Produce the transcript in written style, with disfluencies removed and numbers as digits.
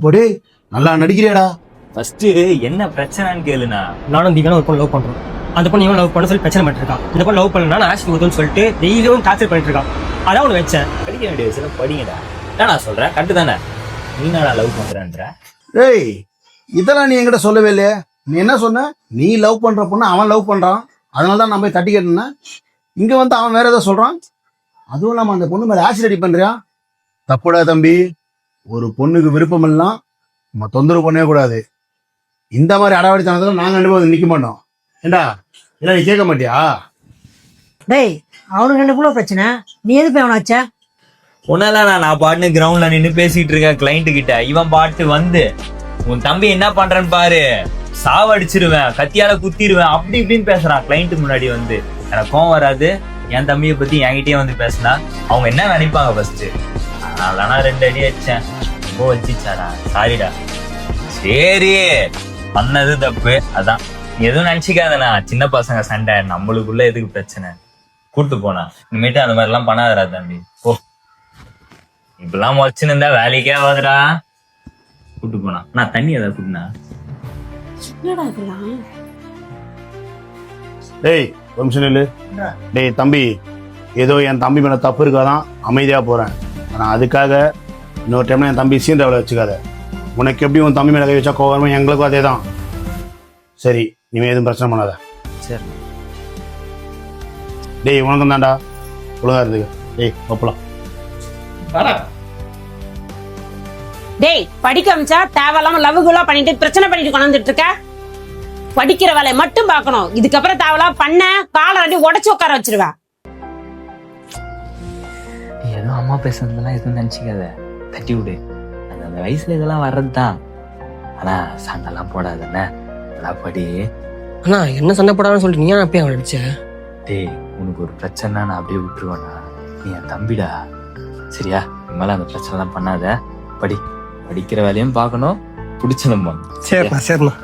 போடு, நல்லா நடிக்கிறியாடா. ஃபர்ஸ்ட் என்ன பிரச்சனைன்னு கேளுண்ணா. நானும் தீபாவும் ஒரு பொண்ணு லவ் பண்றோம். அந்த பொண்ணு இவன் லவ் பண்ண சொல்லி பிரச்சனை பண்ணிட்டு இருக்கான். இந்த பொண்ணு லவ் பண்ணா நான் ஆசிட் ஊத்துன்னு சொல்லிட்டு டெய்லியும் டார்ச்சர் பண்ணிட்டு இருக்கான். அதான் ஒன்று வச்சேன். படிக்க வேண்டிய வயசுல படிங்கடா. என்ன நான் சொல்றேன் கரெக்டு தானே? நீ நான் லவ் பண்றேன்ற. ஏய், இதெல்லாம் நீ என்கிட்ட சொல்லவே இல்லையே. நீ என்ன சொன்ன? நீ லவ் பண்ற பொண்ணு அவன் லவ் பண்றான், அதனால தான் நான் போய் தட்டி கேட்டேன்னா இங்க வந்து அவன் வேற ஏதோ சொல்றான். அதுவும் இல்லாம அந்த பொண்ணு மேல ஆசிட் அடி பண்றியா? தப்புடா தம்பி. ஒரு பொண்ணுக்கு விருப்பம் எல்லாம் நம்ம தொந்தரவு பண்ணவே கூடாது. இந்த மாதிரி அடாவடித்தனத்துல நாங்க ரெண்டு பேரும் நிக்க மாட்டோம். ஏண்டா இல்ல, நீ கேட்க மாட்டியா? டேய், அவனுக்கு ரெண்டுக்குள்ள பிரச்சனை, நீ எது போய் அவனை வச்ச? உன்னால நான் பாட்டு கிரவுண்ட்ல நின்று பேசிட்டு இருக்கேன் கிளைண்ட் கிட்ட. இவன் பாட்டு வந்து உன் தம்பி என்ன பண்றேன்னு பாரு, சாவடிச்சிருவேன், கத்தியால குத்திடுவேன், அப்படி இப்படின்னு பேசுறான் கிளைண்ட் முன்னாடி வந்து. எனக்கு கோவம் வராது. என் தம்பியை பத்தி என்கிட்டயே வந்து பேசினா அவங்க என்ன நினைப்பாங்க ஃபர்ஸ்ட். அதனால 2 அடி அடிச்சேன். ரொம்ப வச்சிச்சாடா, சாரிடா. சரி, பண்ணது தப்பு, அதான். நீ எதுவும் நினைச்சிக்காதண்ணா. சின்ன பசங்க சண்டை, நம்மளுக்குள்ள எதுக்கு பிரச்சனை? கூட்டு போனா இனிமேட்டு அந்த மாதிரி எல்லாம் பண்ணாதடா தம்பி. ஓ, இப்பெல்லாம் முளைச்சுன்னு இருந்தா வேலைக்கே ஆகாதுடா. கூட்டு போனா நான் தண்ணி ஏதாவது கூட்டினா. டேய் ஒரு நிமிஷம் நில்லு. டேய் தம்பி, ஏதோ என் தம்பி மேல தப்பு இருக்காதான் அமைதியா போறேன். ஆனா அதுக்காக இன்னொரு டைம்ல என் தம்பி சீன்றவளை வச்சுக்காத. உனக்கு எப்படி உன் தம்பி மேல கை வச்சா கோவம், எங்களுக்கும் அதே தான். சரி, இனிமே எதுவும் பிரச்சனை பண்ணாத. சரி. டேய் உனக்கும் தான்டா, ஒழுங்கா இருந்துக்க. டேய் ஒப்பலாம். டேய், படிக்க அமைச்சா தேவையில்லாம லவ்குலாம் பண்ணிட்டு பிரச்சனை பண்ணிட்டு கொண்டு வந்துட்டு இருக்க. படிக்கிற வேலையை மட்டும் பார்க்கணும். இதுக்கப்புறம் தேவையில்லாம பண்ண காலை ரெண்டு உடச்சு உட்கார வச்சிருவேன். ஏதோ அம்மா பேசுறதுலாம் எதுவும் நினைச்சிக்காத, தட்டி விடு. அந்த வயசுல இதெல்லாம் வர்றதுதான். ஆனா சண்டைலாம் போடாதானே, நல்லா படி. அண்ணா என்ன சண்டை போடான்னு சொல்லிட்டு நீ ஏன் அப்பயே அவன் அடிச்ச? டேய், உனக்கு ஒரு பிரச்சனை நான் அப்படியே விட்டுருவேண்ணா. நீ என் தம்பிடா, சரியா? இனிமேல அந்த பிரச்சனை எல்லாம் பண்ணாத. படிக்கிற வேலையும் பார்க்கணும், பிடிச்சணும். சரிண்ணா சரிண்ணா.